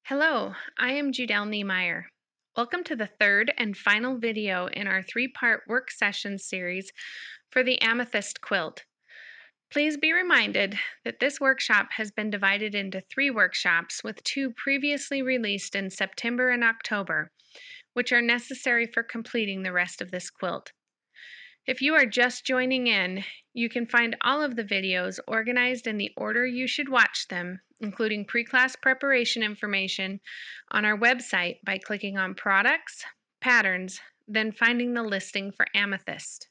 Hello, I am Judy Niemeyer. Welcome to the third and final video in our three-part work session series for the Amethyst Quilt. Please be reminded that this workshop has been divided into 3 workshops with 2 previously released in September and October, which are necessary for completing the rest of this quilt. If you are just joining in, you can find all of the videos organized in the order you should watch them, including pre-class preparation information, on our website by clicking on Products, Patterns, then finding the listing for Amethyst.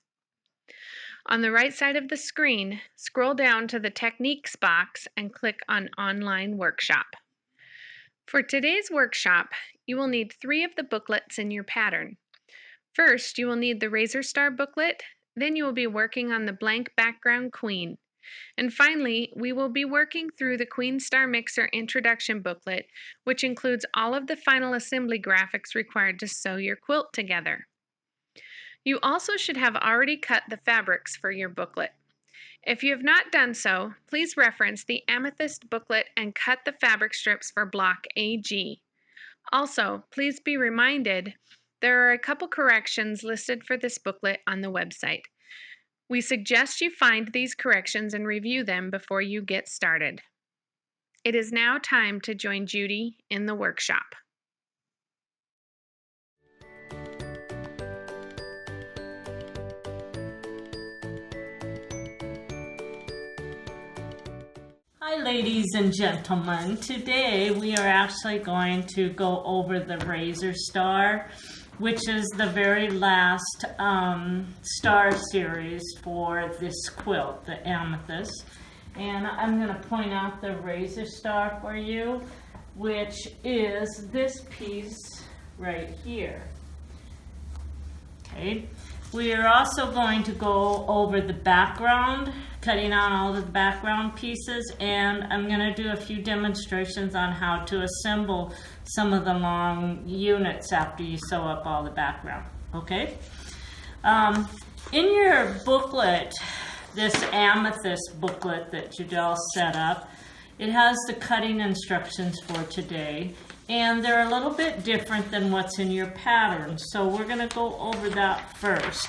On the right side of the screen, scroll down to the Techniques box and click on Online Workshop. For today's workshop, you will need 3 of the booklets in your pattern. First, you will need the Razor Star booklet, then you will be working on the blank background queen. And finally, we will be working through the Queen Star Mixer introduction booklet, which includes all of the final assembly graphics required to sew your quilt together. You also should have already cut the fabrics for your booklet. If you have not done so, please reference the Amethyst booklet and cut the fabric strips for block AG. Also, please be reminded there are a couple corrections listed for this booklet on the website. We suggest you find these corrections and review them before you get started. It is now time to join Judy in the workshop. Hi ladies and gentlemen, today we are actually going to go over the Razor Star, which is the very last star series for this quilt, the Amethyst. And I'm going to point out the Razor Star for you, which is this piece right here. Okay. We are also going to go over the background, cutting out all of the background pieces, and I'm going to do a few demonstrations on how to assemble some of the long units after you sew up all the background. Okay? In your booklet, this Amethyst booklet that Judelle set up, it has the cutting instructions for today, and they're a little bit different than what's in your pattern. So we're going to go over that first.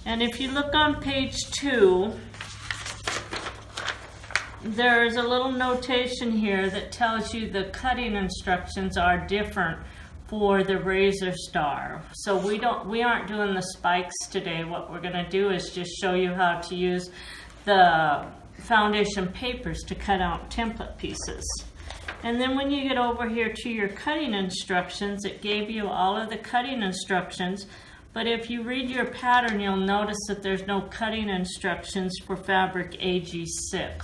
And if you look on page 2, there's a little notation here that tells you the cutting instructions are different for the Razor Star. So we aren't doing the spikes today. What we're going to do is just show you how to use the foundation papers to cut out template pieces. And then when you get over here to your cutting instructions, it gave you all of the cutting instructions, but if you read your pattern, you'll notice that there's no cutting instructions for fabric AG6.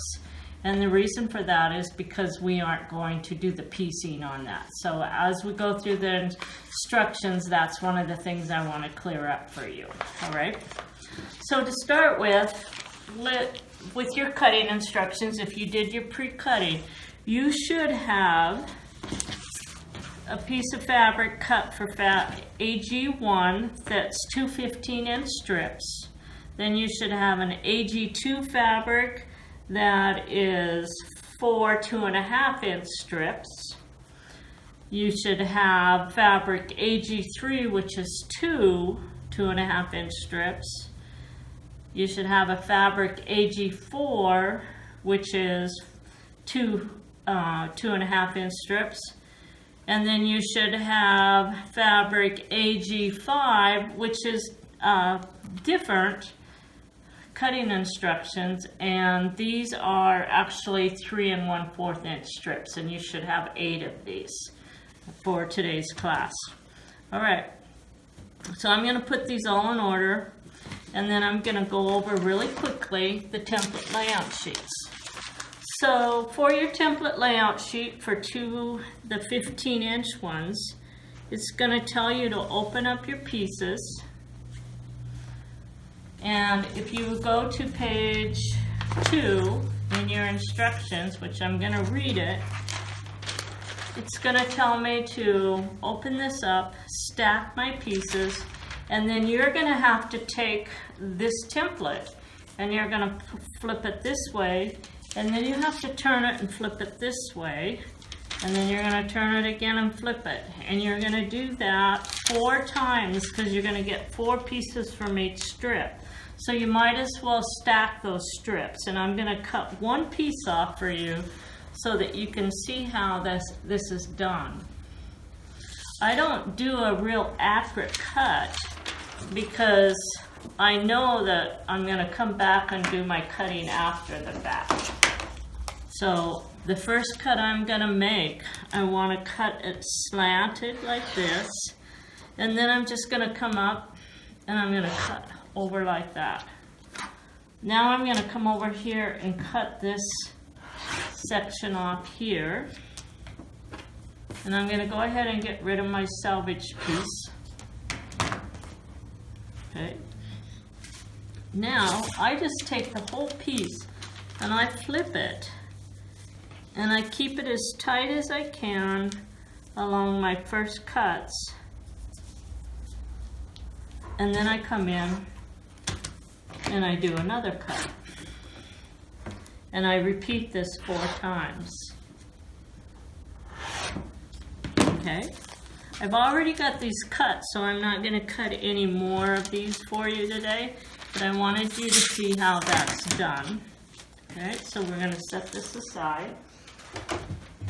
And the reason for that is because we aren't going to do the piecing on that. So as we go through the instructions, that's one of the things I want to clear up for you. All right. So to start with your cutting instructions, if you did your pre-cutting, you should have a piece of fabric cut for AG1 that's 2 15-inch strips. Then you should have an AG2 fabric that is 4 2.5-inch strips. You should have fabric AG3, which is 2 2.5-inch strips. You should have a fabric AG4, which is 2 2.5-inch strips. And then you should have fabric AG5, which is different cutting instructions, and these are actually 3 1/4-inch strips, and you should have 8 of these for today's class. All right, so I'm going to put these all in order, and then I'm going to go over really quickly the template layout sheets. So for your template layout sheet for the 15-inch ones, it's going to tell you to open up your pieces. And if you go to page 2 in your instructions, which I'm going to read it, it's going to tell me to open this up, stack my pieces, and then you're going to have to take this template and you're going to flip it this way, and then you have to turn it and flip it this way, And then you're going to turn it again and flip it. And you're going to do that 4 times because you're going to get 4 pieces from each strip. So you might as well stack those strips. And I'm going to cut 1 piece off for you so that you can see how this is done. I don't do a real accurate cut because I know that I'm going to come back and do my cutting after the fact. So the first cut I'm going to make, I want to cut it slanted like this, and then I'm just going to come up and I'm going to cut over like that. Now I'm going to come over here and cut this section off here, and I'm going to go ahead and get rid of my salvage piece. Okay. Now I just take the whole piece and I flip it. And I keep it as tight as I can along my first cuts. And then I come in and I do another cut. And I repeat this 4 times. Okay? I've already got these cut, so I'm not going to cut any more of these for you today. But I wanted you to see how that's done. Okay, so we're going to set this aside.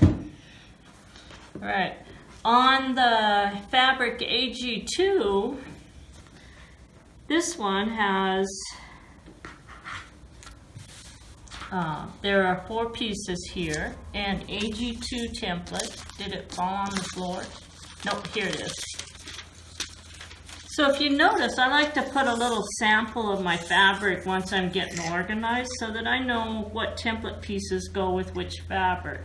All right, on the fabric AG2, this one has, there are 4 pieces here, and AG2 template. Did it fall on the floor? Nope, here it is. So if you notice, I like to put a little sample of my fabric once I'm getting organized so that I know what template pieces go with which fabric.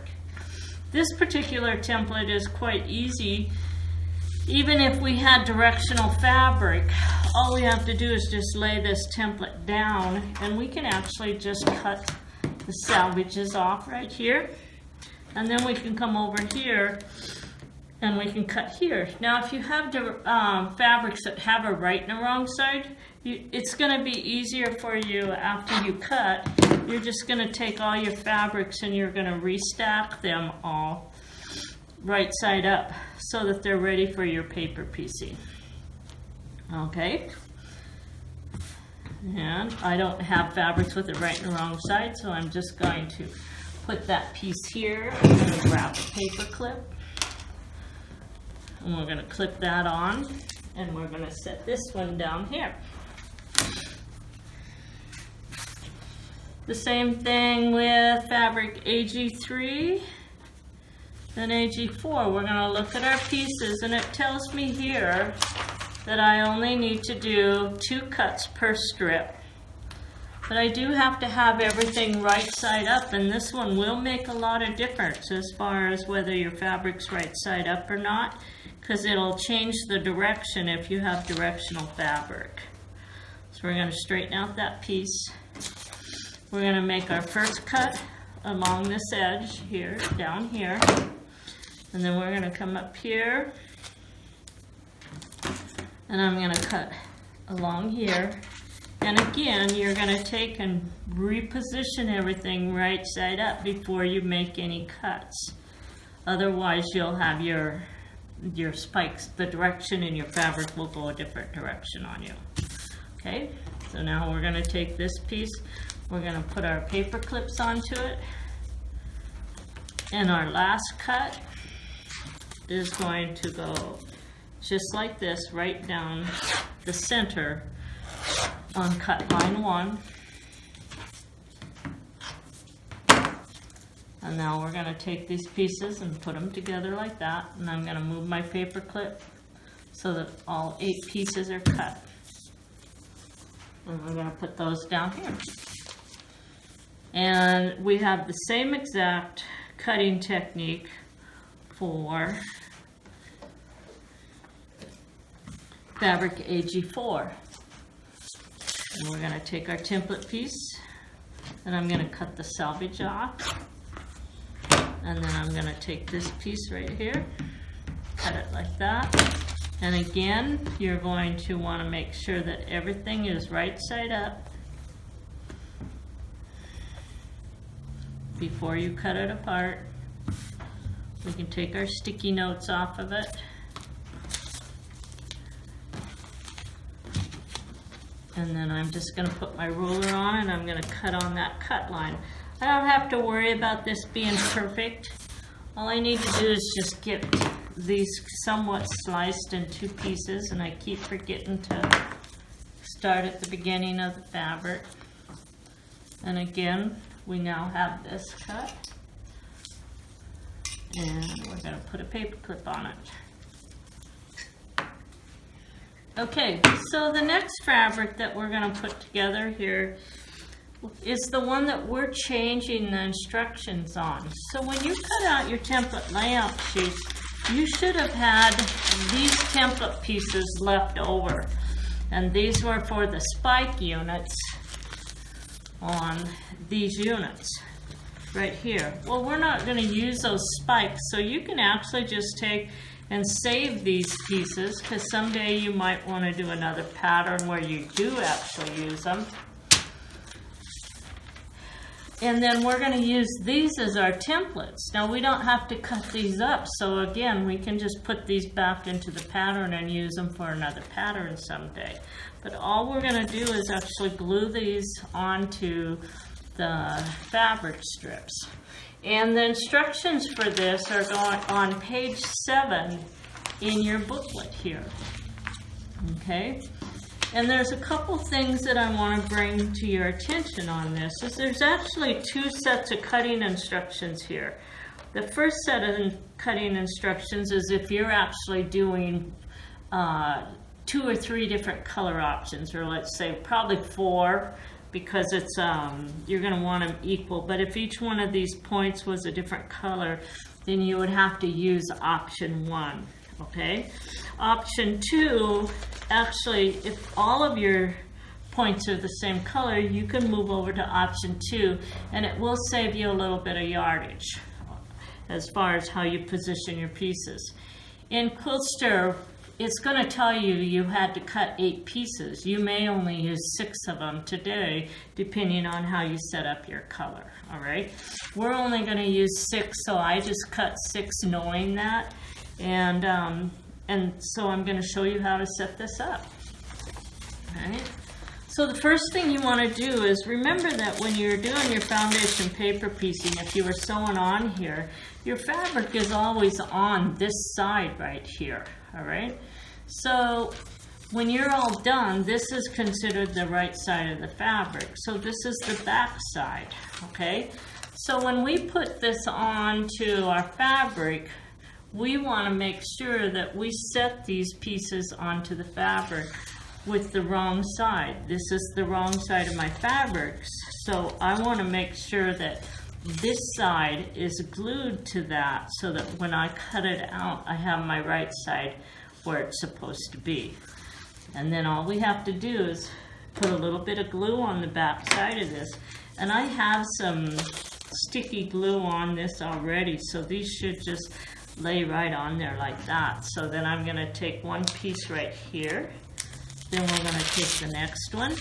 This particular template is quite easy. Even if we had directional fabric, all we have to do is just lay this template down and we can actually just cut the salvages off right here. And then we can come over here and we can cut here. Now if you have fabrics that have a right and a wrong side, it's going to be easier for you after you cut. You're just going to take all your fabrics and you're going to restack them all right side up so that they're ready for your paper piecing. Okay? And I don't have fabrics with a right and a wrong side, so I'm just going to put that piece here. I'm going to grab a paper clip. And we're going to clip that on, and we're going to set this one down here. The same thing with fabric AG3 and AG4. We're going to look at our pieces, and it tells me here that I only need to do 2 cuts per strip. But I do have to have everything right side up, and this one will make a lot of difference as far as whether your fabric's right side up or not, because it'll change the direction if you have directional fabric. So we're going to straighten out that piece. We're going to make our first cut along this edge here, down here, and then we're going to come up here, and I'm going to cut along here. And again, you're going to take and reposition everything right side up before you make any cuts. Otherwise, you'll have your spikes, the direction in your fabric will go a different direction on you. Okay, so now we're going to take this piece, we're going to put our paper clips onto it, and our last cut is going to go just like this, right down the center on cut line 1. And now we're going to take these pieces and put them together like that, and I'm going to move my paper clip so that all 8 pieces are cut. And we're going to put those down here. And we have the same exact cutting technique for fabric AG4. And we're going to take our template piece, and I'm going to cut the salvage off. And then I'm going to take this piece right here, cut it like that. And again, you're going to want to make sure that everything is right side up before you cut it apart. We can take our sticky notes off of it. And then I'm just going to put my ruler on and I'm going to cut on that cut line. I don't have to worry about this being perfect. All I need to do is just get these somewhat sliced in 2 pieces, and I keep forgetting to start at the beginning of the fabric. And again, we now have this cut. And we're going to put a paper clip on it. Okay, so the next fabric that we're going to put together here is the one that we're changing the instructions on. So when you cut out your template layout sheets, you should have had these template pieces left over. And these were for the spike units on these units right here. Well, we're not going to use those spikes, so you can actually just take and save these pieces, because someday you might want to do another pattern where you do actually use them. And then we're going to use these as our templates. Now we don't have to cut these up, so again we can just put these back into the pattern and use them for another pattern someday. But all we're going to do is actually glue these onto the fabric strips. And the instructions for this are going on page 7 in your booklet here. Okay? And there's a couple things that I want to bring to your attention on this. There's actually 2 sets of cutting instructions here. The first set of cutting instructions is if you're actually doing 2 or 3 different color options, or let's say probably 4, because it's you're going to want them equal. But if each one of these points was a different color, then you would have to use option 1. Okay? Option 2, actually, if all of your points are the same color, you can move over to option 2, and it will save you a little bit of yardage as far as how you position your pieces. In Quiltster, it's going to tell you you had to cut 8 pieces. You may only use 6 of them today, depending on how you set up your color. All right? We're only going to use 6, so I just cut 6 knowing that. And so I'm going to show you how to set this up. All right? So the first thing you want to do is remember that when you're doing your foundation paper piecing, if you were sewing on here, your fabric is always on this side right here. All right? So when you're all done, this is considered the right side of the fabric. So this is the back side. Okay? So when we put this onto our fabric, we want to make sure that we set these pieces onto the fabric with the wrong side. This is the wrong side of my fabrics, so I want to make sure that this side is glued to that, so that when I cut it out, I have my right side where it's supposed to be. And then all we have to do is put a little bit of glue on the back side of this. And I have some sticky glue on this already, so these should just lay right on there like that. So then I'm going to take one piece right here. Then we're going to take the next one.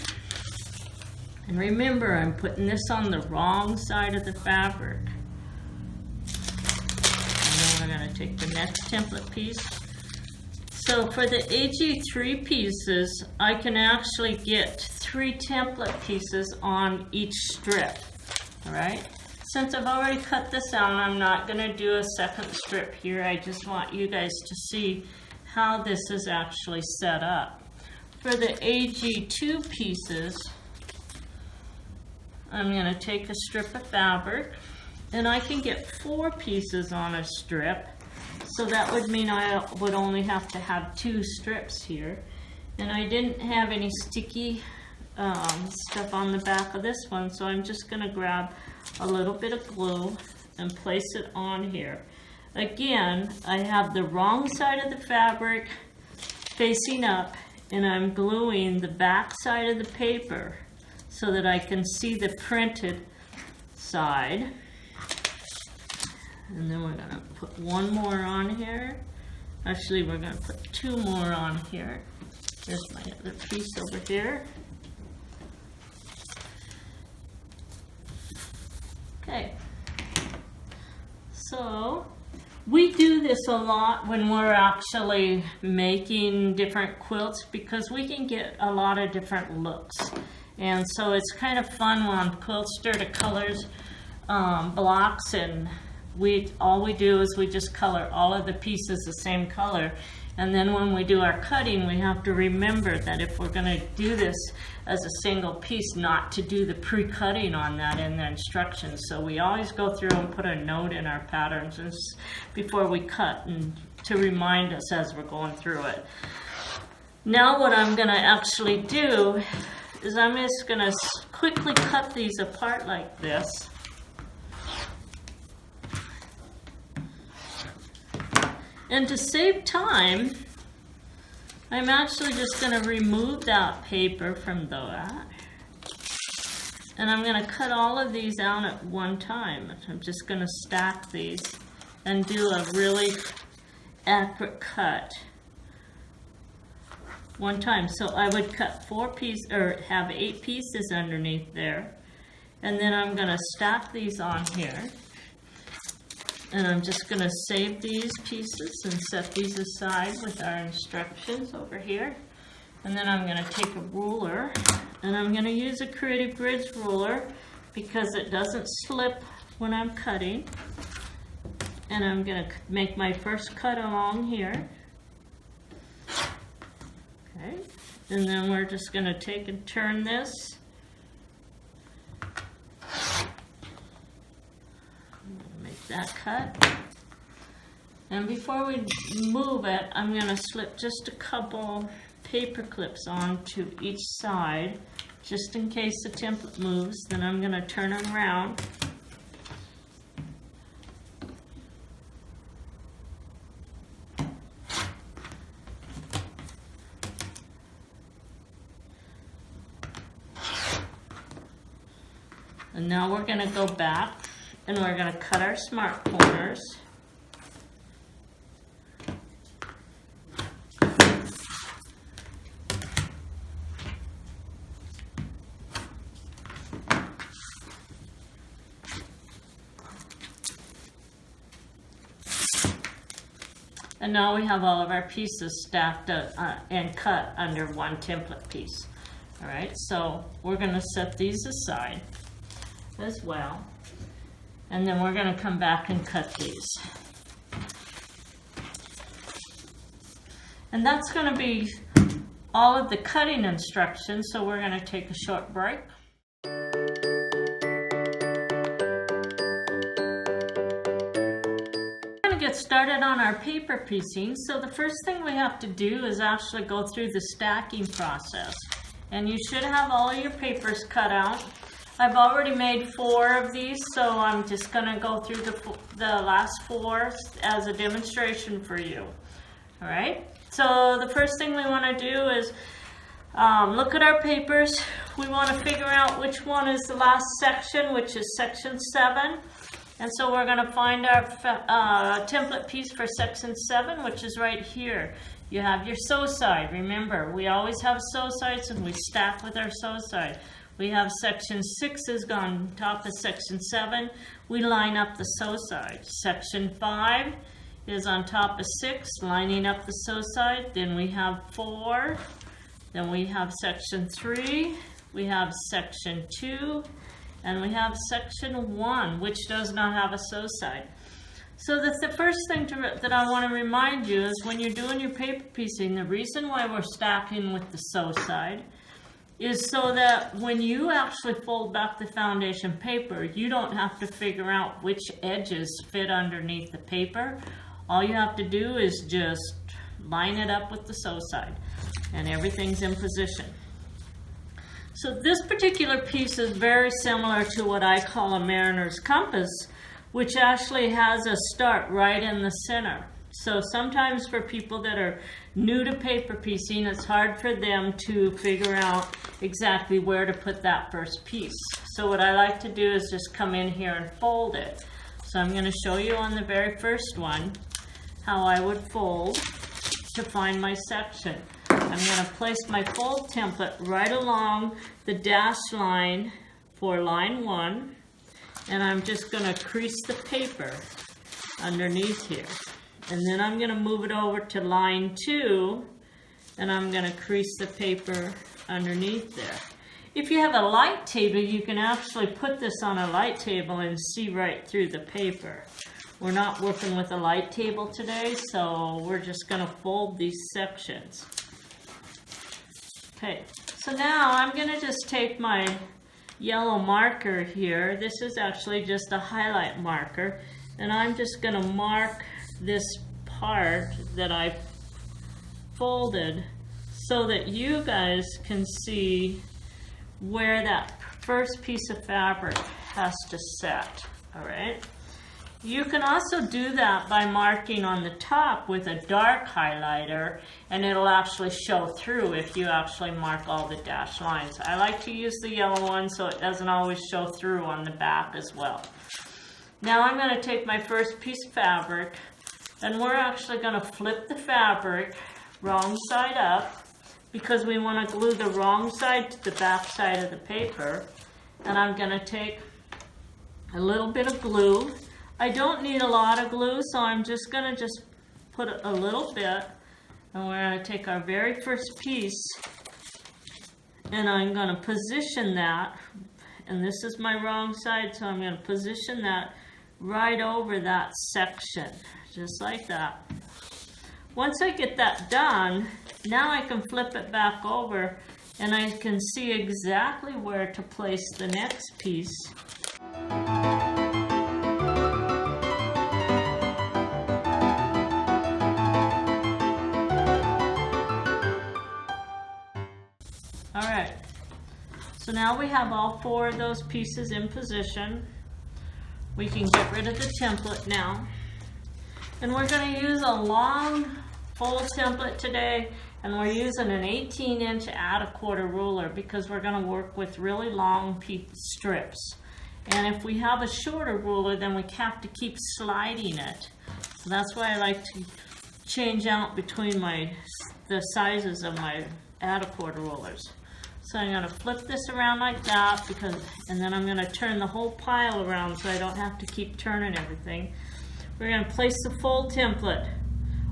And remember, I'm putting this on the wrong side of the fabric. And then we're going to take the next template piece. So for the AG3 pieces, I can actually get 3 template pieces on each strip. All right? Since I've already cut this out, I'm not going to do a second strip here. I just want you guys to see how this is actually set up. For the AG2 pieces, I'm going to take a strip of fabric, and I can get 4 pieces on a strip. So that would mean I would only have to have 2 strips here. And I didn't have any sticky stuff on the back of this one, so I'm just going to grab a little bit of glue and place it on here. Again, I have the wrong side of the fabric facing up, and I'm gluing the back side of the paper so that I can see the printed side. And then we're going to put one more on here. Actually, we're going to put 2 more on here. There's my other piece over here. Okay. So We do this a lot when we're actually making different quilts because we can get a lot of different looks. And so it's kind of fun on Quiltster to colors blocks, and all we do is we just color all of the pieces the same color. And then when we do our cutting, we have to remember that if we're going to do this as a single piece, not to do the pre-cutting on that in the instructions. So we always go through and put a note in our patterns before we cut, and to remind us as we're going through it. Now what I'm going to actually do is I'm just going to quickly cut these apart like this. And to save time, I'm actually just going to remove that paper from that. And I'm going to cut all of these out at one time. I'm just going to stack these and do a really accurate cut one time. So I would cut 4 pieces, or have 8 pieces underneath there. And then I'm going to stack these on here. And I'm just going to save these pieces and set these aside with our instructions over here. And then I'm going to take a ruler, and I'm going to use a Creative Grids ruler because it doesn't slip when I'm cutting. And I'm going to make my first cut along here. Okay. And then we're just going to take and turn this. That cut, and before we move it, I'm going to slip just a couple paper clips onto each side just in case the template moves. Then I'm going to turn it around. And now we're going to go back and we're going to cut our smart corners. And now we have all of our pieces stacked and cut under one template piece. All right, so we're going to set these aside as well. And then we're going to come back and cut these. And that's going to be all of the cutting instructions, so we're going to take a short break. We're going to get started on our paper piecing. So the first thing we have to do is actually go through the stacking process. And you should have all of your papers cut out. I've already made 4 of these, so I'm just going to go through the last 4 as a demonstration for you. All right, so the first thing we want to do is look at our papers. We want to figure out which one is the last section, which is section 7. And so we're going to find our template piece for section 7, which is right here. You have your sew side. Remember, we always have sew sides and we stack with our sew side. We have section 6 is on top of section 7. We line up the sew side. Section 5 is on top of 6, lining up the sew side. Then we have 4. Then we have section 3. We have section 2. And we have section 1, which does not have a sew side. So the first thing that I want to remind you is when you're doing your paper piecing, the reason why we're stacking with the sew side is so that when you actually fold back the foundation paper, you don't have to figure out which edges fit underneath the paper. All you have to do is just line it up with the sew side, and everything's in position. So this particular piece is very similar to what I call a mariner's compass, which actually has a start right in the center. So sometimes for people that are new to paper piecing, it's hard for them to figure out exactly where to put that first piece. So what I like to do is just come in here and fold it. So I'm going to show you on the very first one how I would fold to find my section. I'm going to place my fold template right along the dashed line for line 1, and I'm just going to crease the paper underneath here. And then I'm going to move it over to line 2, and I'm going to crease the paper underneath there. If you have a light table, you can actually put this on a light table and see right through the paper. We're not working with a light table today, so we're just going to fold these sections. Okay, so now I'm going to just take my yellow marker here. This is actually just a highlight marker, and I'm just going to mark this part that I folded so that you guys can see where that first piece of fabric has to set. All right. You can also do that by marking on the top with a dark highlighter, and it'll actually show through if you actually mark all the dashed lines. I like to use the yellow one so it doesn't always show through on the back as well. Now I'm going to take my first piece of fabric, and we're actually going to flip the fabric wrong side up because we want to glue the wrong side to the back side of the paper. And I'm going to take a little bit of glue. I don't need a lot of glue, so I'm just going to put a little bit, and we're going to take our very first piece, and I'm going to position that, and this is my wrong side, so I'm going to position that right over that section, just like that. Once I get that done, now I can flip it back over, and I can see exactly where to place the next piece. All right, so now we have all 4 of those pieces in position. We can get rid of the template now. And we're going to use a long fold template today, and we're using an 18-inch add-a-quarter ruler because we're going to work with really long strips. And if we have a shorter ruler, then we have to keep sliding it. So that's why I like to change out between the sizes of my add-a-quarter rulers. So I'm going to flip this around like that, and then I'm going to turn the whole pile around so I don't have to keep turning everything. We're going to place the fold template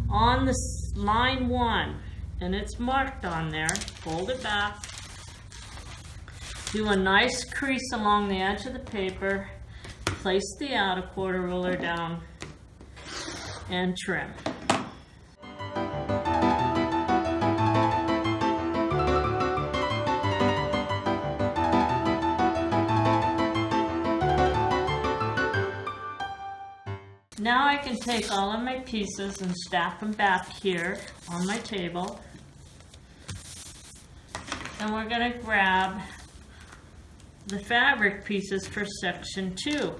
on the line 1, and it's marked on there. Fold it back. Do a nice crease along the edge of the paper. Place the add-a-quarter ruler down and trim. Now I can take all of my pieces and stack them back here on my table. And we're going to grab the fabric pieces for section 2.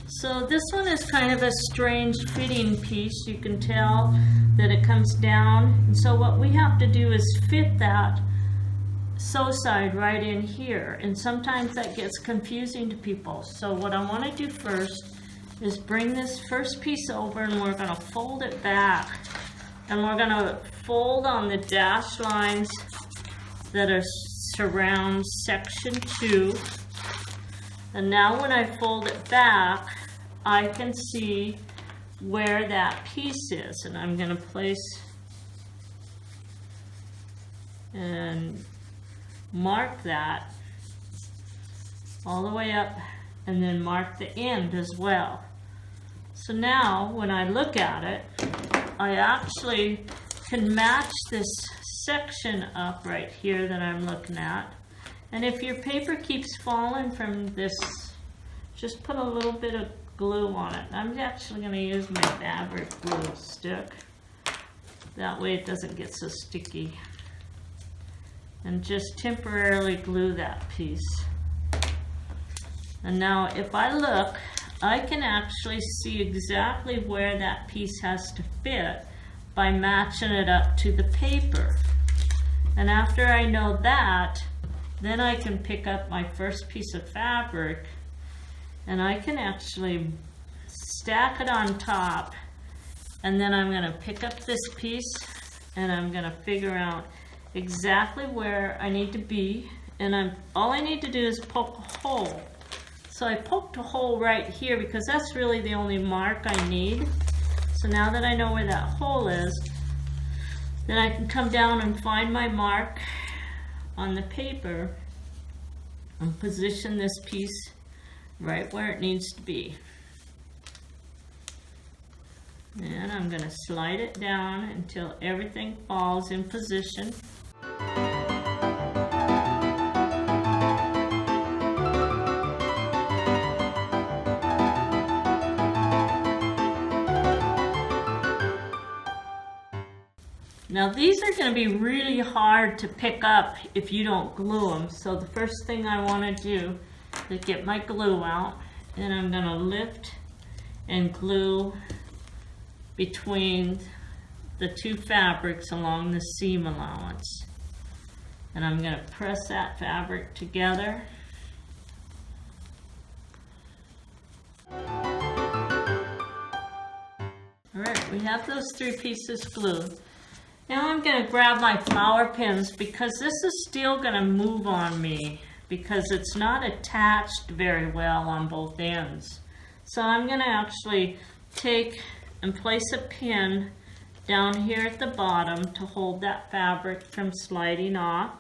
So this one is kind of a strange fitting piece. You can tell that it comes down. And so what we have to do is fit that sew side right in here. And sometimes that gets confusing to people. So what I want to do first is bring this first piece over, and we're going to fold it back, and we're going to fold on the dashed lines that surround section 2. And now when I fold it back, I can see where that piece is, and I'm going to place and mark that all the way up, and then mark the end as well. So now when I look at it, I actually can match this section up right here that I'm looking at. And if your paper keeps falling from this, just put a little bit of glue on it. I'm actually going to use my fabric glue stick. That way it doesn't get so sticky. And just temporarily glue that piece. And now if I look, I can actually see exactly where that piece has to fit by matching it up to the paper. And after I know that, then I can pick up my first piece of fabric, and I can actually stack it on top, and then I'm going to pick up this piece, and I'm going to figure out exactly where I need to be, and all I need to do is poke a hole. So I poked a hole right here because that's really the only mark I need. So now that I know where that hole is, then I can come down and find my mark on the paper and position this piece right where it needs to be. And I'm going to slide it down until everything falls in position. Now these are going to be really hard to pick up if you don't glue them. So the first thing I want to do is get my glue out, and I'm going to lift and glue between the two fabrics along the seam allowance. And I'm going to press that fabric together. Alright, we have those three pieces glued. Now I'm going to grab my flower pins because this is still going to move on me because it's not attached very well on both ends. So I'm going to actually take and place a pin down here at the bottom to hold that fabric from sliding off.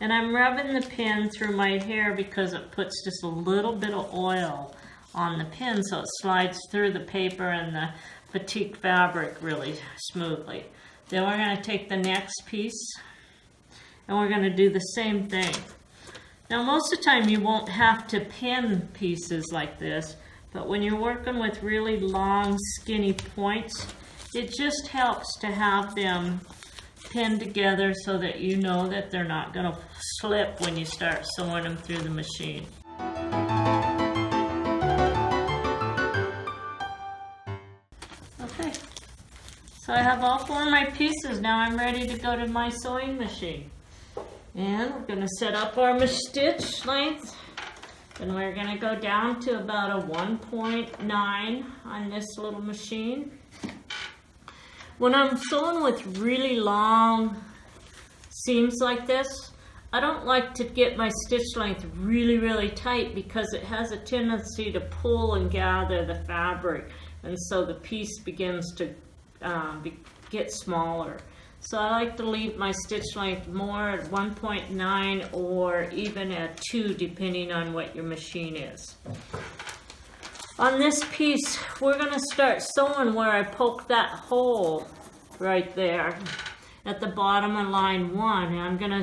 And I'm rubbing the pin through my hair because it puts just a little bit of oil on the pin so it slides through the paper and the batik fabric really smoothly. Then we're going to take the next piece and we're going to do the same thing. Now most of the time you won't have to pin pieces like this, but when you're working with really long skinny points, it just helps to have them pinned together so that you know that they're not going to slip when you start sewing them through the machine. Okay. So I have all four of my pieces. Now I'm ready to go to my sewing machine. And we're going to set up our stitch length. And we're going to go down to about a 1.9 on this little machine. When I'm sewing with really long seams like this, I don't like to get my stitch length really tight because it has a tendency to pull and gather the fabric. And so the piece begins to get smaller. So I like to leave my stitch length more at 1.9 or even at 2 depending on what your machine is. On this piece we're going to start sewing where I poke that hole right there at the bottom of line 1. And I'm going to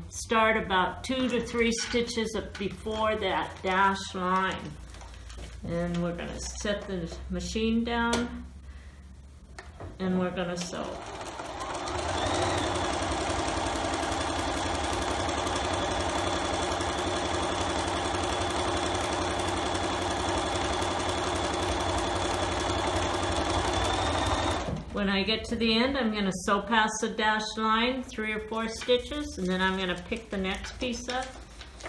start about 2 to 3 stitches before that dashed line. And we're going to set the machine down and we're going to sew. When I get to the end, I'm going to sew past the dashed line 3 or 4 stitches, and then I'm going to pick the next piece up.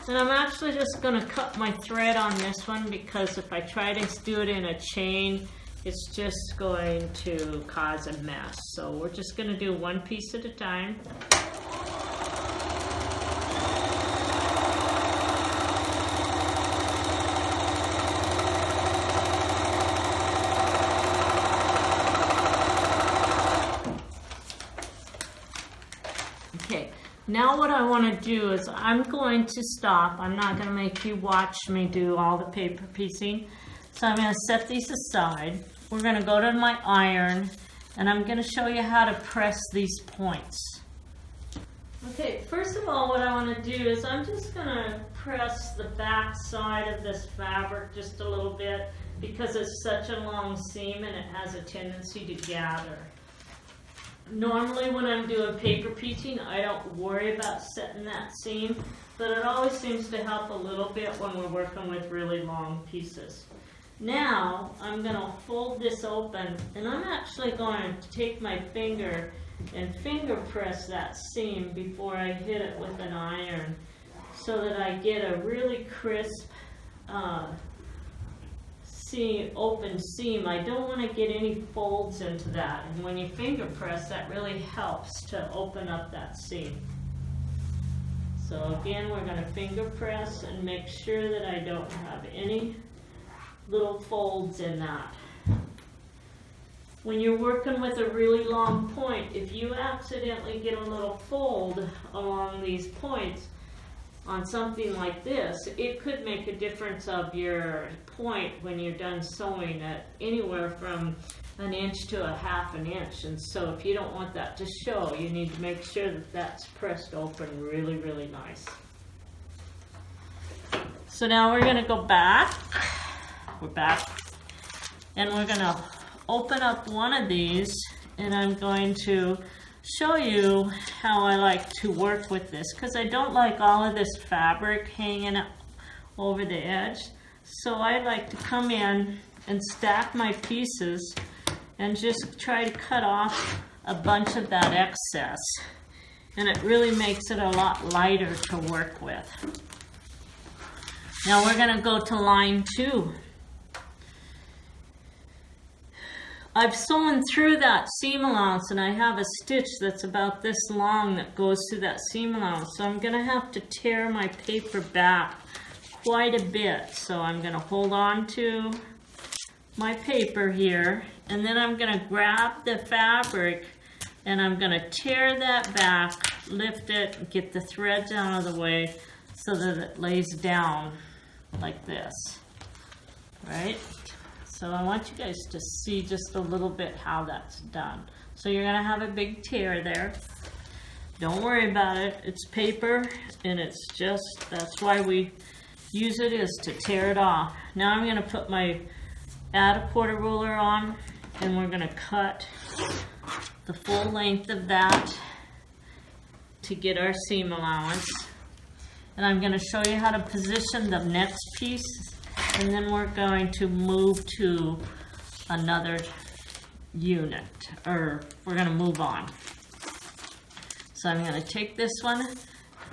And I'm actually just going to cut my thread on this one because if I try to do it in a chain, it's just going to cause a mess. So we're just going to do one piece at a time. Okay, now what I want to do is I'm going to stop. I'm not going to make you watch me do all the paper piecing. So I'm going to set these aside. We're going to go to my iron and I'm going to show you how to press these points. Okay, first of all what I want to do is I'm just going to press the back side of this fabric just a little bit because it's such a long seam and it has a tendency to gather. Normally when I'm doing paper piecing, I don't worry about setting that seam, but it always seems to help a little bit when we're working with really long pieces. Now I'm going to fold this open and I'm actually going to take my finger and finger press that seam before I hit it with an iron so that I get a really crisp open seam. I don't want to get any folds into that, and when you finger press that really helps to open up that seam. So again, we're going to finger press and make sure that I don't have any little folds in that. When you're working with a really long point, if you accidentally get a little fold along these points on something like this, it could make a difference of your point when you're done sewing at anywhere from an inch to a half an inch. And so if you don't want that to show, you need to make sure that that's pressed open really, really nice. So now we're going to go back. We're back. And we're going to open up one of these, and I'm going to show you how I like to work with this, because I don't like all of this fabric hanging over the edge. So I like to come in and stack my pieces and just try to cut off a bunch of that excess, and it really makes it a lot lighter to work with. Now we're going to go to line 2. I've sewn through that seam allowance, and I have a stitch that's about this long that goes through that seam allowance. So I'm going to have to tear my paper back quite a bit. So I'm going to hold on to my paper here, and then I'm going to grab the fabric and I'm going to tear that back, lift it, get the threads out of the way so that it lays down like this, right? So I want you guys to see just a little bit how that's done. So you're going to have a big tear there. Don't worry about it. It's paper, and it's just, that's why we use it, is to tear it off. Now I'm going to put my add a quarter ruler on, and we're going to cut the full length of that to get our seam allowance. And I'm going to show you how to position the next piece, and then we're going to move to another unit, or we're going to move on. So I'm going to take this one.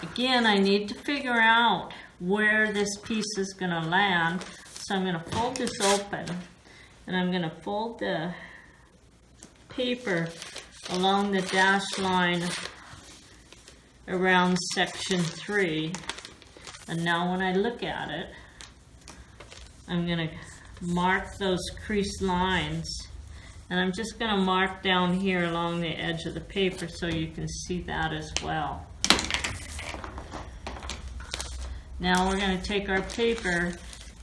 Again, I need to figure out where this piece is going to land. So I'm going to fold this open, and I'm going to fold the paper along the dashed line around section 3. And now when I look at it, I'm going to mark those creased lines, and I'm just going to mark down here along the edge of the paper so you can see that as well. Now we're going to take our paper,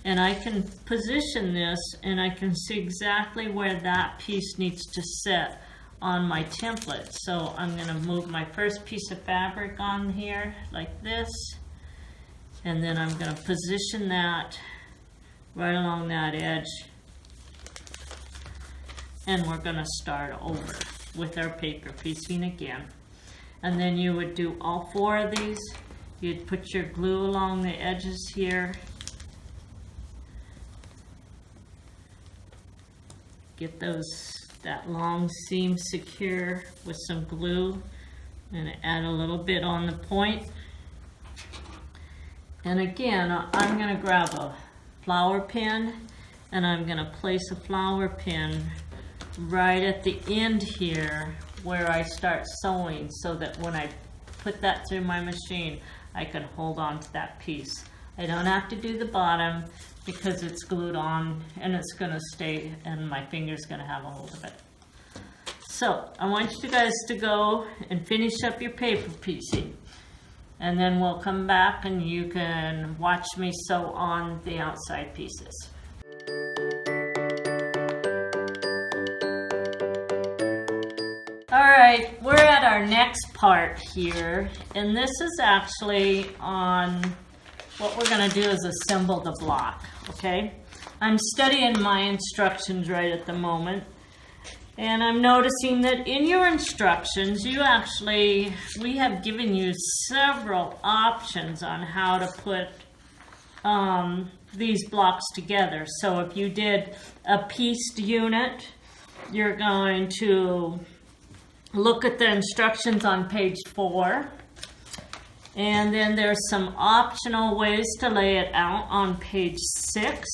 and I can position this, and I can see exactly where that piece needs to sit on my template. So I'm going to move my first piece of fabric on here like this, and then I'm going to position that right along that edge, and we're going to start over with our paper piecing again. And then you would do all 4 of these. You'd put your glue along the edges here, get that long seam secure with some glue, and add a little bit on the point. And again, I'm going to grab a flower pin, and I'm going to place a flower pin right at the end here where I start sewing, so that when I put that through my machine, I can hold on to that piece. I don't have to do the bottom because it's glued on, and it's going to stay, and my finger's going to have a hold of it. So I want you guys to go and finish up your paper piecing, and then we'll come back and you can watch me sew on the outside pieces. Alright, we're at our next part here, and this is actually on what we're going to do is assemble the block, okay? I'm studying my instructions right at the moment, and I'm noticing that in your instructions, we have given you several options on how to put these blocks together. So if you did a pieced unit, you're going to look at the instructions on page 4. And then there's some optional ways to lay it out on page 6.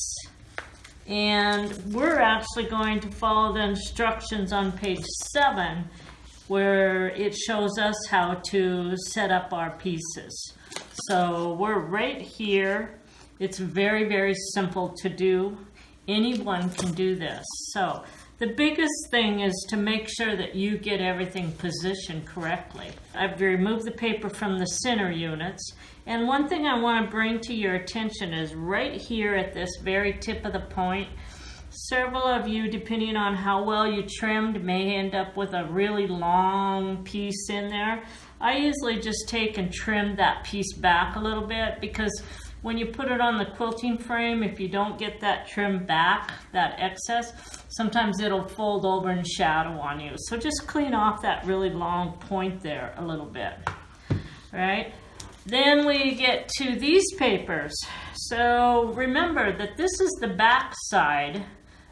And we're actually going to follow the instructions on page 7, where it shows us how to set up our pieces. So we're right here. It's very, very simple to do. Anyone can do this. So the biggest thing is to make sure that you get everything positioned correctly. I've removed the paper from the center units. And one thing I want to bring to your attention is right here at this very tip of the point, several of you, depending on how well you trimmed, may end up with a really long piece in there. I usually just take and trim that piece back a little bit, because when you put it on the quilting frame, if you don't get that trim back, that excess, sometimes it'll fold over and shadow on you. So just clean off that really long point there a little bit. All right? Then we get to these papers. So remember that this is the back side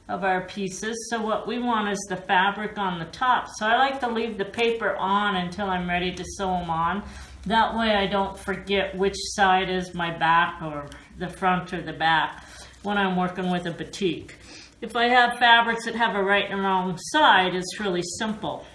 of our pieces. So what we want is the fabric on the top. So I like to leave the paper on until I'm ready to sew them on. That way I don't forget which side is my back, or the front or the back, when I'm working with a batik. If I have fabrics that have a right and a wrong side, it's really simple.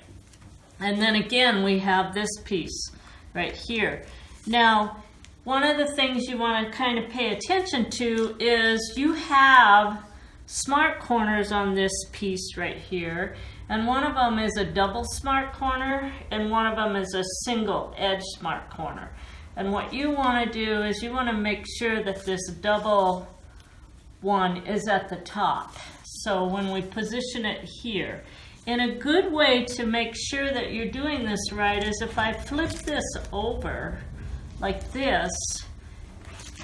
And then again, we have this piece right here. Now, one of the things you want to kind of pay attention to is you have smart corners on this piece right here, and one of them is a double smart corner and one of them is a single edge smart corner. And what you want to do is you want to make sure that this double one is at the top. So when we position it here, and a good way to make sure that you're doing this right is if I flip this over like this,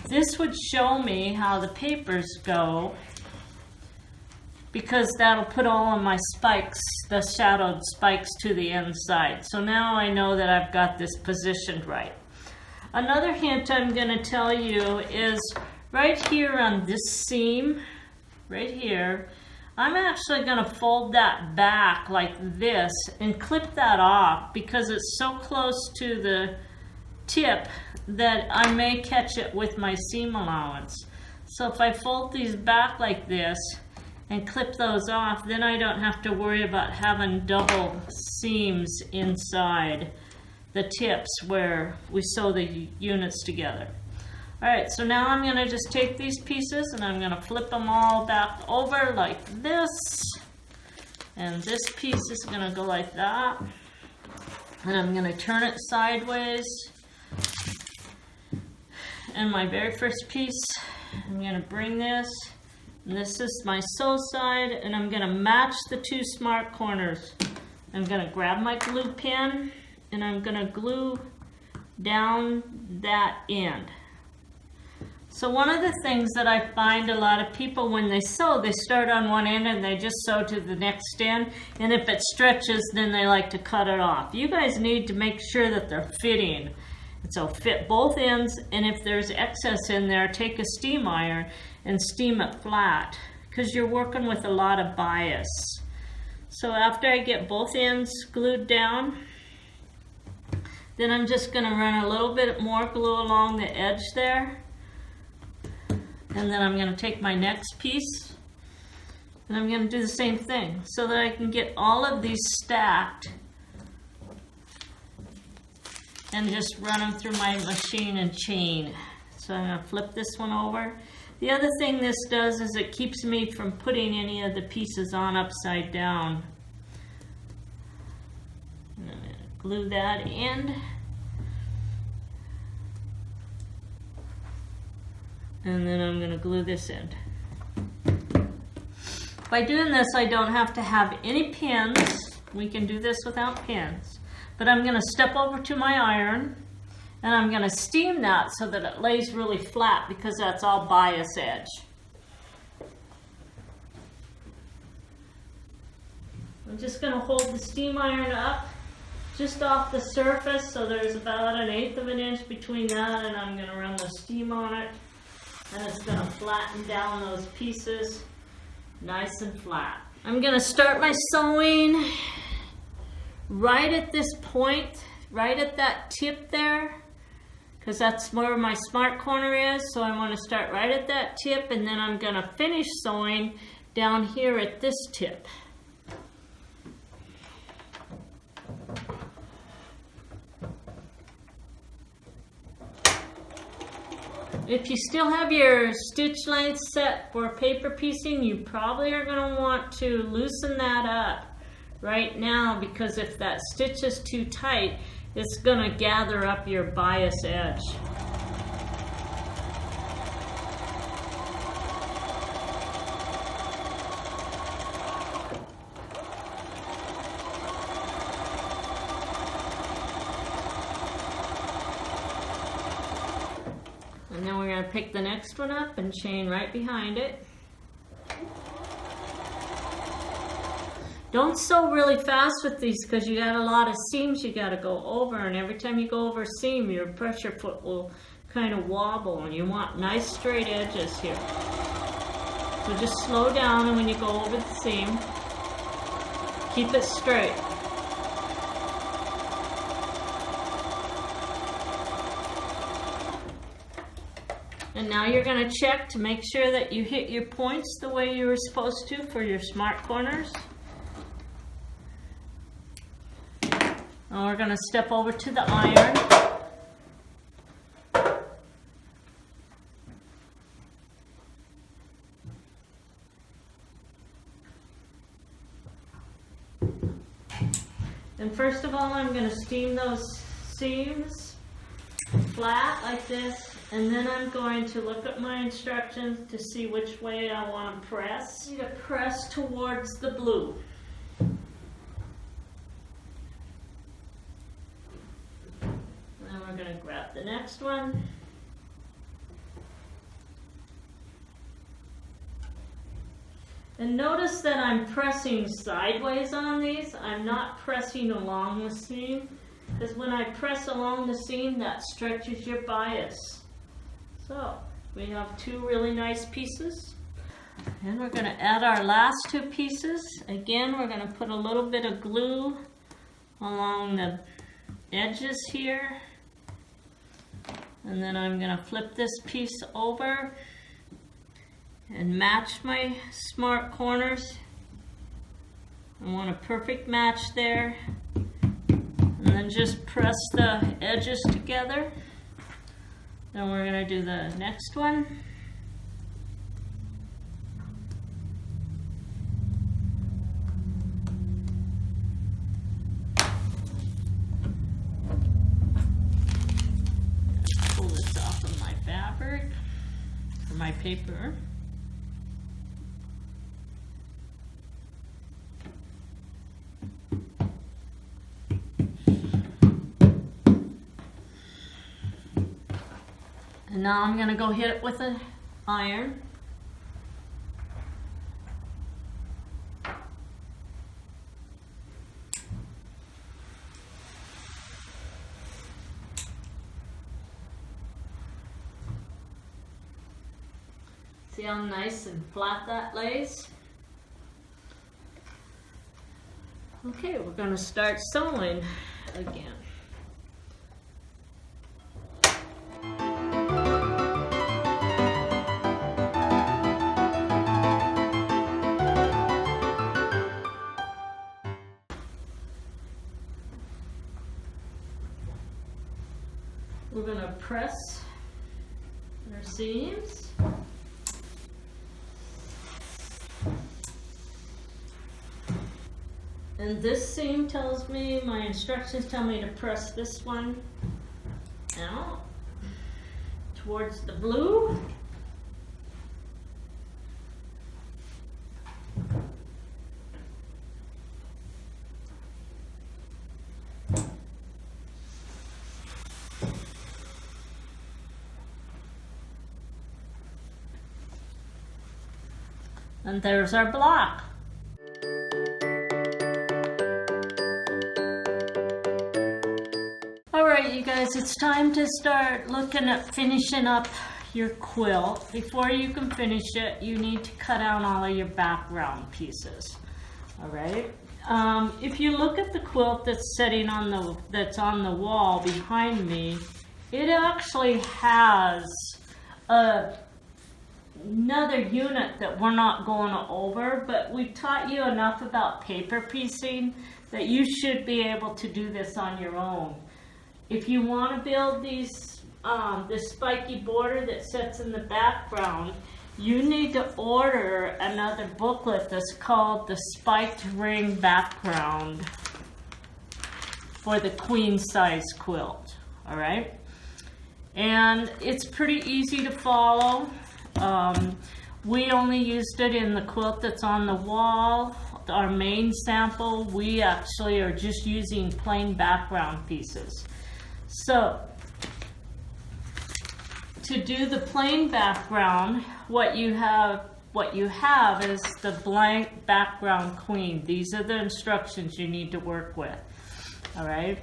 this would show me how the papers go, because that'll put all of my spikes, the shadowed spikes, to the inside. So now I know that I've got this positioned right. Another hint I'm going to tell you is right here on this seam, right here, I'm actually going to fold that back like this and clip that off, because it's so close to the tip that I may catch it with my seam allowance. So if I fold these back like this and clip those off, then I don't have to worry about having double seams inside the tips where we sew the units together. All right, so now I'm going to just take these pieces and I'm going to flip them all back over like this. And this piece is going to go like that. And I'm going to turn it sideways. And my very first piece, I'm going to bring this. And this is my sew side, and I'm going to match the two smart corners. I'm going to grab my glue pen and I'm going to glue down that end. So one of the things that I find a lot of people, when they sew, they start on one end and they just sew to the next end, and if it stretches, then they like to cut it off. You guys need to make sure that they're fitting. So fit both ends, and if there's excess in there, take a steam iron and steam it flat, because you're working with a lot of bias. So after I get both ends glued down, then I'm just going to run a little bit more glue along the edge there. And then I'm going to take my next piece and I'm going to do the same thing so that I can get all of these stacked and just run them through my machine and chain. So I'm going to flip this one over. The other thing this does is it keeps me from putting any of the pieces on upside down. And I'm going to glue that in. And then I'm going to glue this end. By doing this, I don't have to have any pins. We can do this without pins. But I'm going to step over to my iron and I'm going to steam that so that it lays really flat, because that's all bias edge. I'm just going to hold the steam iron up just off the surface, so there's about 1/8 of an inch between that, and I'm going to run the steam on it. And it's going to flatten down those pieces nice and flat. I'm going to start my sewing right at this point, right at that tip there, because that's where my smart corner is. So I want to start right at that tip, and then I'm going to finish sewing down here at this tip. if you still have your stitch length set for paper piecing, you probably are going to want to loosen that up right now, because if that stitch is too tight, it's going to gather up your bias edge. And then we're going to pick the next one up and chain right behind it. Don't sew really fast with these because you got a lot of seams you got to go over, and every time you go over a seam, your pressure foot will kind of wobble, and you want nice straight edges here. So just slow down, and when you go over the seam, keep it straight. And now you're going to check to make sure that you hit your points the way you were supposed to for your smart corners. Now we're going to step over to the iron. And first of all, I'm going to steam those seams flat like this, and then I'm going to look at my instructions to see which way I want to press. I need to press towards the blue. Then we're going to grab the next one. And notice that I'm pressing sideways on these. I'm not pressing along the seam, because when I press along the seam, that stretches your bias. So we have two really nice pieces. And we're going to add our last two pieces. Again, we're going to put a little bit of glue along the edges here. And then I'm going to flip this piece over and match my smart corners. I want a perfect match there. And then just press the edges together. Then we're going to do the next one. Pull this off of my fabric, or my paper. And now I'm going to go hit it with an iron. See how nice and flat that lays? Okay, we're going to start sewing again. We're going to press our seams. And this seam tells me, my instructions tell me to press this one out towards the blue. And there's our block. Alright you guys, it's time to start looking at finishing up your quilt. Before you can finish it, you need to cut out all of your background pieces. Alright? If you look at the quilt that's sitting on the wall behind me, it actually has another unit that we're not going over, but we've taught you enough about paper piecing that you should be able to do this on your own. If you want to build these this spiky border that sits in the background, you need to order another booklet that's called the Spiked Ring Background for the queen size quilt. All right, and it's pretty easy to follow. We only used it in the quilt that's on the wall. Our main sample, we actually are just using plain background pieces. So to do the plain background, what you have is the blank background queen. These are the instructions you need to work with. All right.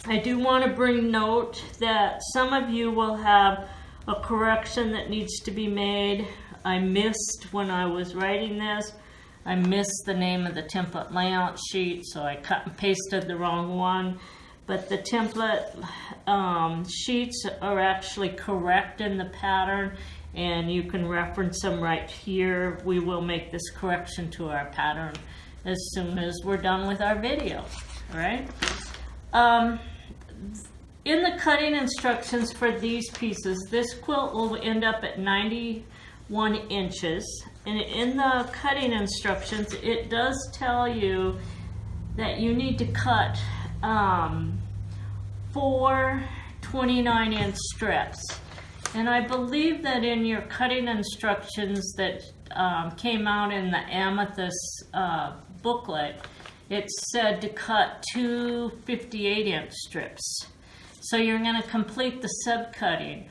I do want to bring note that some of you will have a correction that needs to be made. I missed when I was writing this. I missed the name of the template layout sheet, so I cut and pasted the wrong one. But the template sheets are actually correct in the pattern, and you can reference them right here. We will make this correction to our pattern as soon as we're done with our video. All right. In the cutting instructions for these pieces, this quilt will end up at 91 inches. And in the cutting instructions, it does tell you that you need to cut 4 29-inch strips. And I believe that in your cutting instructions that came out in the Amethyst booklet, it said to cut 2 58-inch strips. So you're going to complete the sub-cutting.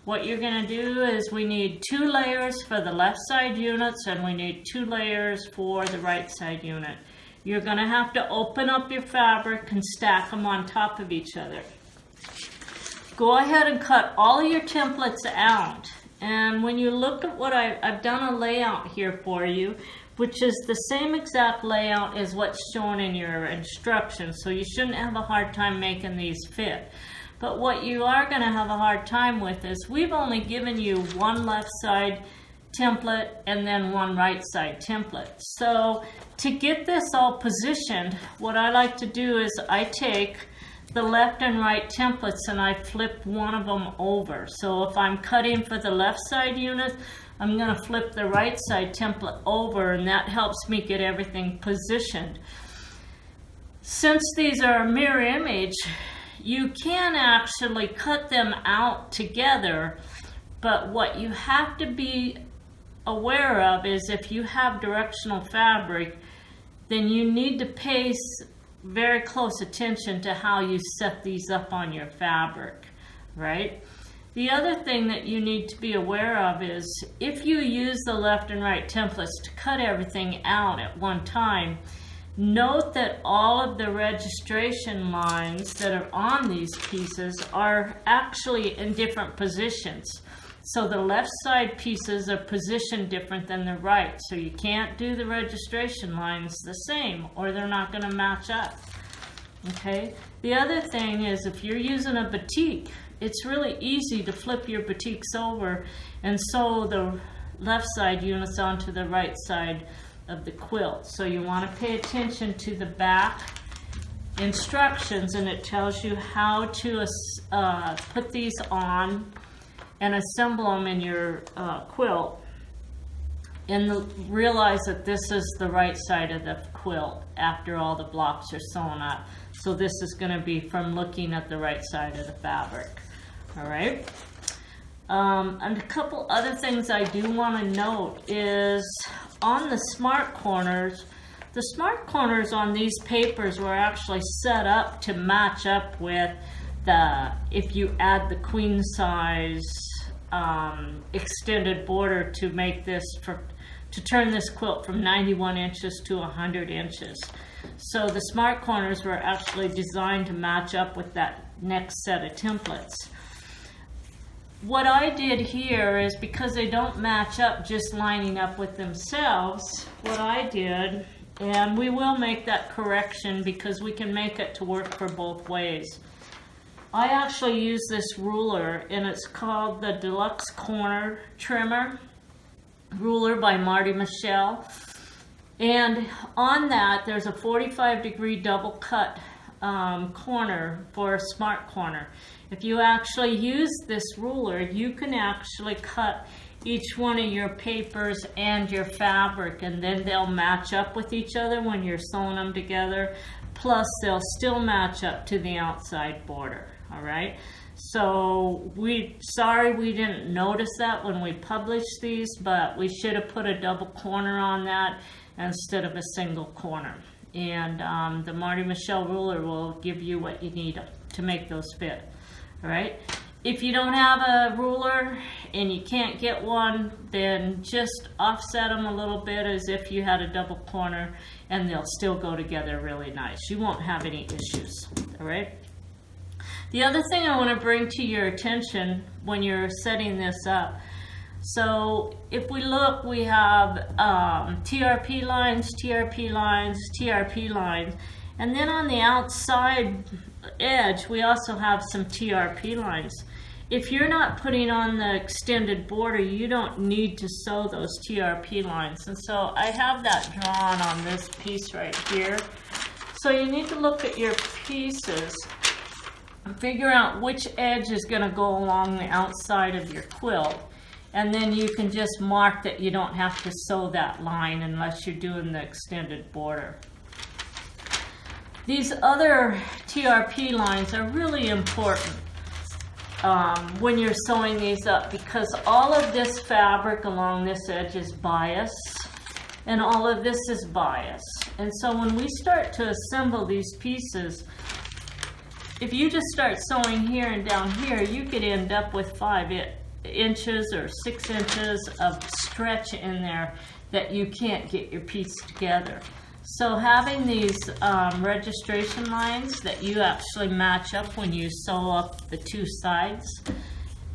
What you're going to do is we need 2 layers for the left side units, and we need 2 layers for the right side unit. You're going to have to open up your fabric and stack them on top of each other. Go ahead and cut all of your templates out. And when you look at what I've done a layout here for you, which is the same exact layout as what's shown in your instructions. So you shouldn't have a hard time making these fit. But what you are going to have a hard time with is we've only given you one left side template and then one right side template. So to get this all positioned, what I like to do is I take the left and right templates and I flip one of them over. So if I'm cutting for the left side unit, I'm going to flip the right side template over, and that helps me get everything positioned. Since these are a mirror image, you can actually cut them out together, but what you have to be aware of is if you have directional fabric, then you need to pay very close attention to how you set these up on your fabric, right? The other thing that you need to be aware of is if you use the left and right templates to cut everything out at one time, note that all of the registration lines that are on these pieces are actually in different positions. So the left side pieces are positioned different than the right. So you can't do the registration lines the same or they're not going to match up. Okay. The other thing is if you're using a batik, it's really easy to flip your batiks over and sew the left side units onto the right side of the quilt. So you want to pay attention to the back instructions, and it tells you how to put these on and assemble them in your quilt, and realize that this is the right side of the quilt after all the blocks are sewn up. So this is going to be from looking at the right side of the fabric. All right. And a couple other things I do want to note is on the smart corners on these papers were actually set up to match up with if you add the queen size extended border to make this to turn this quilt from 91 inches to 100 inches. So the smart corners were actually designed to match up with that next set of templates. What I did here is, because they don't match up just lining up with themselves, what I did, and we will make that correction because we can make it to work for both ways. I actually use this ruler, and it's called the Deluxe Corner Trimmer ruler by Marty Michelle. And on that, there's a 45-degree double cut corner for a smart corner. If you actually use this ruler, you can actually cut each one of your papers and your fabric, and then they'll match up with each other when you're sewing them together. Plus, they'll still match up to the outside border. All right. So sorry we didn't notice that when we published these, but we should have put a double corner on that instead of a single corner. And the Marty Michelle ruler will give you what you need to make those fit. All right. If you don't have a ruler and you can't get one, then just offset them a little bit as if you had a double corner, and they'll still go together really nice. You won't have any issues. All right. The other thing I want to bring to your attention when you're setting this up, so if we look, we have TRP lines, TRP lines, TRP lines, and then on the outside edge we also have some TRP lines. If you're not putting on the extended border, you don't need to sew those TRP lines. And so I have that drawn on this piece right here. So you need to look at your pieces and figure out which edge is going to go along the outside of your quilt. And then you can just mark that you don't have to sew that line unless you're doing the extended border. These other TRP lines are really important when you're sewing these up, because all of this fabric along this edge is bias and all of this is bias. And so when we start to assemble these pieces, if you just start sewing here and down here, you could end up with 5 inches or 6 inches of stretch in there that you can't get your piece together. So having these registration lines that you actually match up when you sew up the two sides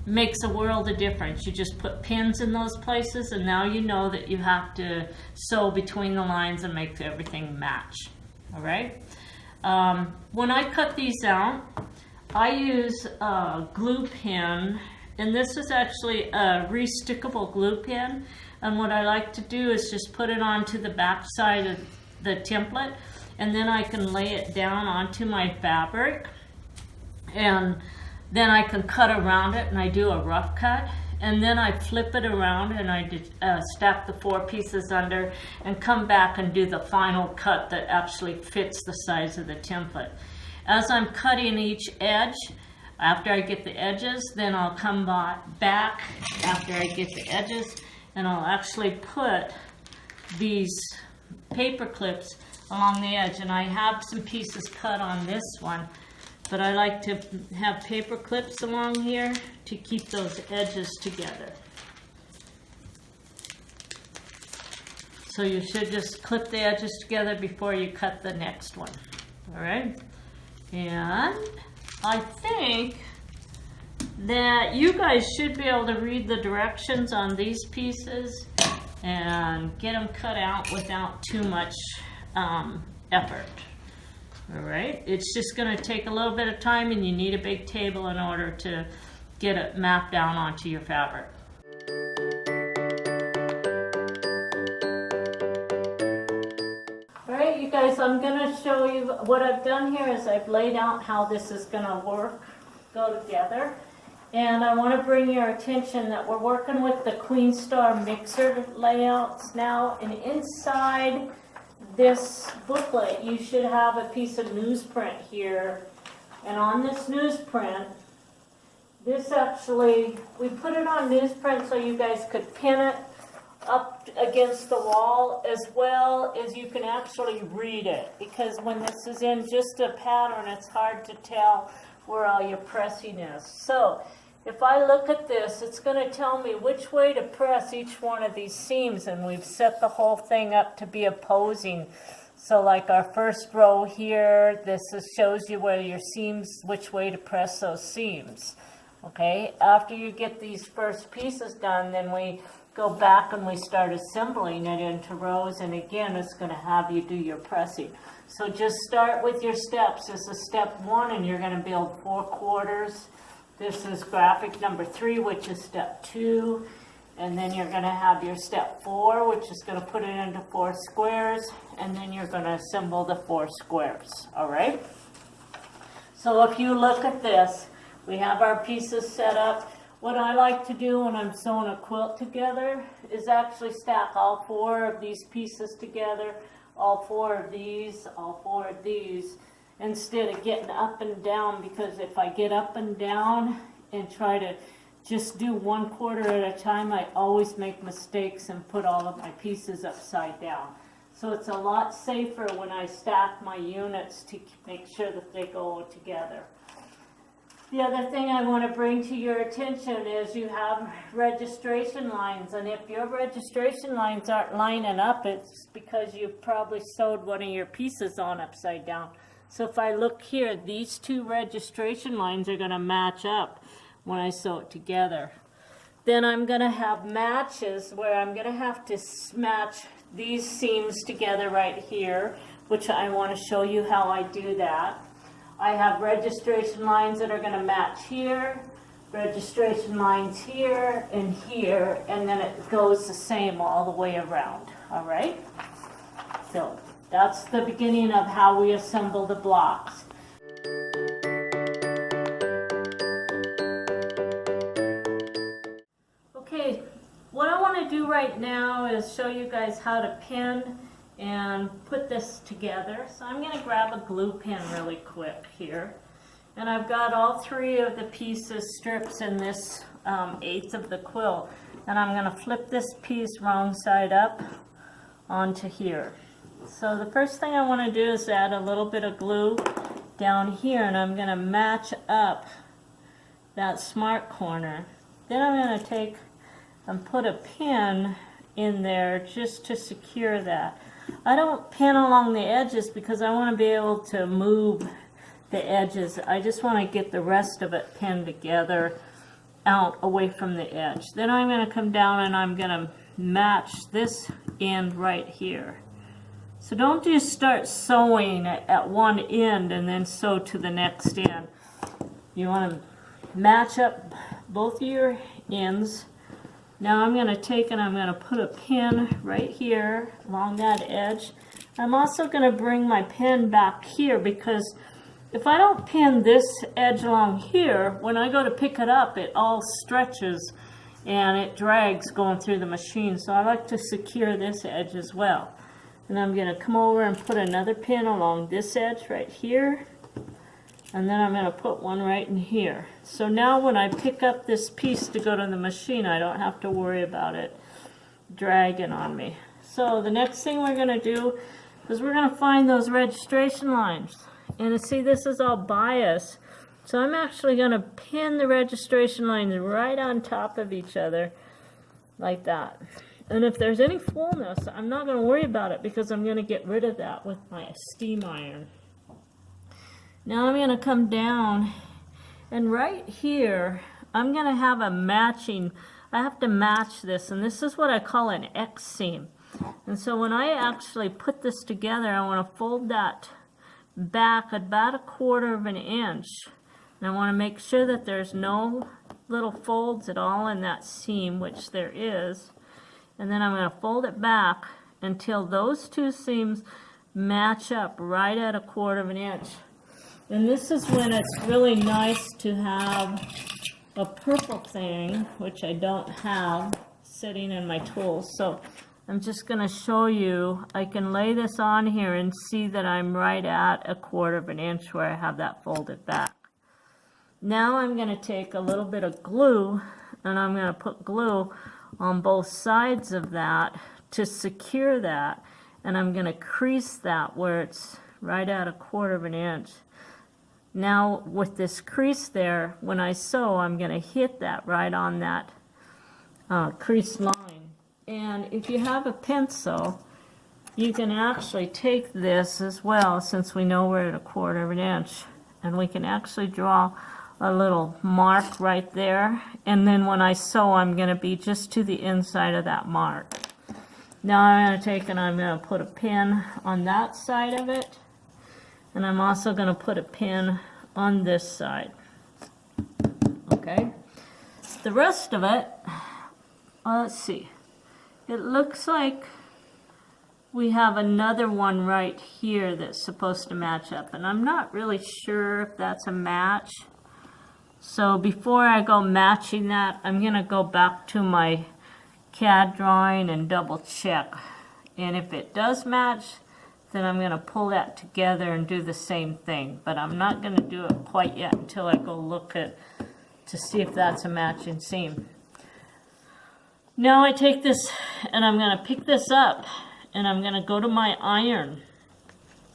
makes a world of difference. You just put pins in those places, and now you know that you have to sew between the lines and make everything match. All right. When I cut these out, I use a glue pen, and this is actually a restickable glue pen. And what I like to do is just put it onto the back side of the template, and then I can lay it down onto my fabric, and then I can cut around it, and I do a rough cut, and then I flip it around and I stack the 4 pieces under and come back and do the final cut that actually fits the size of the template. As I'm cutting each edge, after I get the edges, then I'll come back after I get the edges, and I'll actually put these paper clips along the edge. And I have some pieces cut on this one, but I like to have paper clips along here to keep those edges together. So you should just clip the edges together before you cut the next one. All right. And I think that you guys should be able to read the directions on these pieces and get them cut out without too much effort. All right, it's just going to take a little bit of time, and you need a big table in order to get it mapped down onto your fabric. All right, you guys, I'm going to show you what I've done here is I've laid out how this is going to go together. And I want to bring your attention that we're working with the Queen Star mixer layouts now. And inside this booklet, you should have a piece of newsprint here. And on this newsprint, this actually, we put it on newsprint so you guys could pin it up against the wall, as well as you can actually read it. Because when this is in just a pattern, it's hard to tell where all your pressing is. So if I look at this, it's going to tell me which way to press each one of these seams, and we've set the whole thing up to be opposing. So like our first row here, shows you where your seams, which way to press those seams. Okay, after you get these first pieces done, then we go back and we start assembling it into rows, and again, it's going to have you do your pressing. So just start with your steps. This is step 1, and you're going to build 4 quarters. This is graphic number 3, which is step 2. And then you're going to have your step 4, which is going to put it into 4 squares. And then you're going to assemble the 4 squares. All right? So if you look at this, we have our pieces set up. What I like to do when I'm sewing a quilt together is actually stack all 4 of these pieces together, all 4 of these, all 4 of these, instead of getting up and down, because if I get up and down and try to just do 1/4 at a time, I always make mistakes and put all of my pieces upside down. So it's a lot safer when I stack my units to make sure that they go together. The other thing I want to bring to your attention is you have registration lines, and if your registration lines aren't lining up, it's because you probably sewed one of your pieces on upside down. So if I look here, these 2 registration lines are going to match up when I sew it together. Then I'm going to have matches where I'm going to have to match these seams together right here, which I want to show you how I do that. I have registration lines that are going to match here, registration lines here, and then it goes the same all the way around, all right? So that's the beginning of how we assemble the blocks. Okay, what I want to do right now is show you guys how to pin and put this together. So I'm going to grab a glue pen really quick here. And I've got all 3 of the pieces, strips in this 1/8 of the quilt. And I'm going to flip this piece wrong side up onto here. So the first thing I want to do is add a little bit of glue down here, and I'm going to match up that smart corner. Then I'm going to take and put a pin in there just to secure that. I don't pin along the edges because I want to be able to move the edges. I just want to get the rest of it pinned together out away from the edge. Then I'm going to come down and I'm going to match this end right here. So don't just start sewing at one end and then sew to the next end. You want to match up both of your ends. Now I'm going to take and I'm going to put a pin right here along that edge. I'm also going to bring my pin back here, because if I don't pin this edge along here, when I go to pick it up, it all stretches and it drags going through the machine. So I like to secure this edge as well. And I'm going to come over and put another pin along this edge right here. And then I'm going to put one right in here. So now when I pick up this piece to go to the machine, I don't have to worry about it dragging on me. So the next thing we're going to do is we're going to find those registration lines. And see, this is all bias. So I'm actually going to pin the registration lines right on top of each other like that. And if there's any fullness, I'm not going to worry about it because I'm going to get rid of that with my steam iron. Now I'm going to come down, and right here I'm going to have a matching, I have to match this, and this is what I call an X seam. And so when I actually put this together, I want to fold that back about 1/4 inch. And I want to make sure that there's no little folds at all in that seam, which there is. And then I'm going to fold it back until those 2 seams match up right at 1/4 inch. And this is when it's really nice to have a purple thing, which I don't have, sitting in my tools. So I'm just going to show you, I can lay this on here and see that I'm right at 1/4 inch where I have that folded back. Now I'm going to take a little bit of glue, and I'm going to put glue on both sides of that to secure that. And I'm going to crease that where it's right at 1/4 inch. Now with this crease there, when I sew, I'm going to hit that right on that crease line. And if you have a pencil, you can actually take this as well, since we know we're at 1/4 inch, and we can actually draw a little mark right there. And then when I sew, I'm going to be just to the inside of that mark. Now I'm going to take and I'm going to put a pin on that side of it. And I'm also going to put a pin on this side. Okay. The rest of it, let's see. It looks like we have another one right here that's supposed to match up, and I'm not really sure if that's a match. So before I go matching that, I'm going to go back to my CAD drawing and double check. And if it does match, then I'm going to pull that together and do the same thing. But I'm not going to do it quite yet until I go look at to see if that's a matching seam. Now I take this and I'm going to pick this up and I'm going to go to my iron.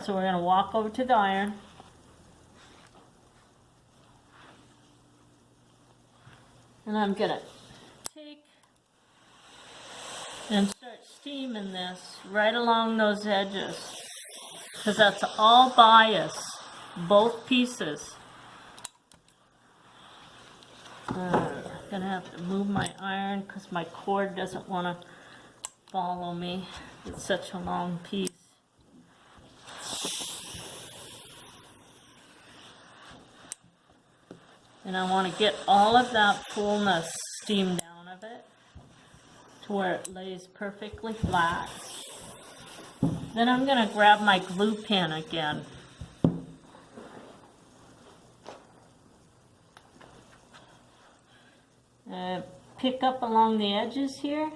So we're going to walk over to the iron. And I'm going to take and start steaming this right along those edges, because that's all bias, both pieces. I'm going to have to move my iron because my cord doesn't want to follow me. It's such a long piece. And I want to get all of that fullness steamed down of it to where it lays perfectly flat. Then I'm going to grab my glue pen again. Pick up along the edges here.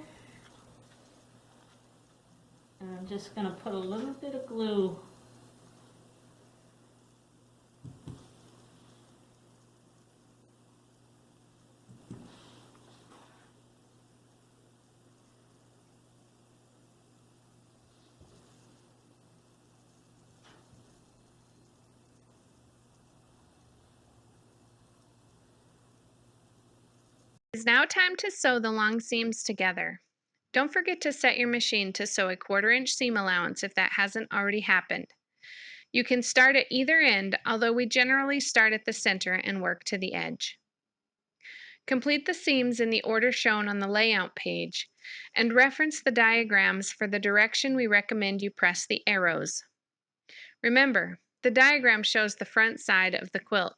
And I'm just going to put a little bit of glue . It's now time to sew the long seams together. Don't forget to set your machine to sew a 1/4 inch seam allowance if that hasn't already happened. You can start at either end, although we generally start at the center and work to the edge. Complete the seams in the order shown on the layout page and reference the diagrams for the direction we recommend you press the arrows. Remember, the diagram shows the front side of the quilt.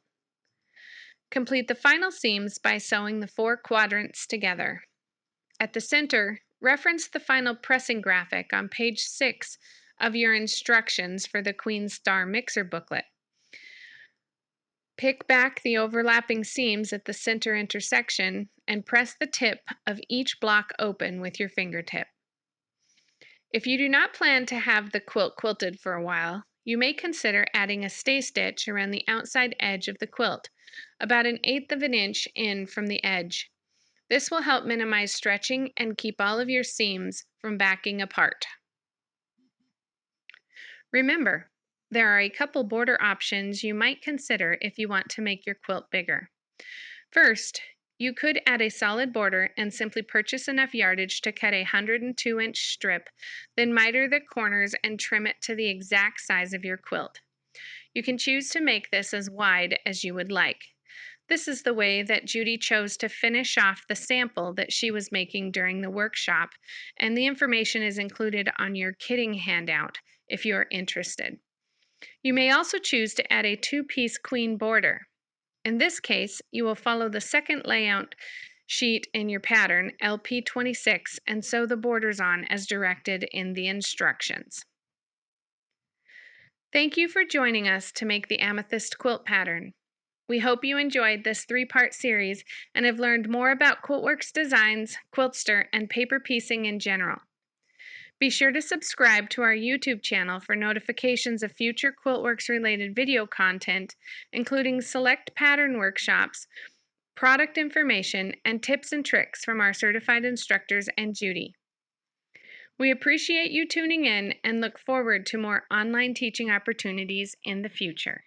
Complete the final seams by sewing the 4 quadrants together. At the center, reference the final pressing graphic on page 6 of your instructions for the Queen Star Mixer booklet. Pick back the overlapping seams at the center intersection and press the tip of each block open with your fingertip. If you do not plan to have the quilt quilted for a while, you may consider adding a stay stitch around the outside edge of the quilt, about 1/8 of an inch in from the edge. This will help minimize stretching and keep all of your seams from backing apart. Remember, there are a couple border options you might consider if you want to make your quilt bigger. First, you could add a solid border and simply purchase enough yardage to cut a 102-inch strip, then miter the corners and trim it to the exact size of your quilt. You can choose to make this as wide as you would like. This is the way that Judy chose to finish off the sample that she was making during the workshop, and the information is included on your kitting handout if you are interested. You may also choose to add a 2-piece queen border. In this case, you will follow the second layout sheet in your pattern, LP26, and sew the borders on as directed in the instructions. Thank you for joining us to make the Amethyst quilt pattern. We hope you enjoyed this 3-part series and have learned more about Quiltworx designs, Quiltster, and paper piecing in general. Be sure to subscribe to our YouTube channel for notifications of future Quiltworx-related video content, including select pattern workshops, product information, and tips and tricks from our certified instructors and Judy. We appreciate you tuning in and look forward to more online teaching opportunities in the future.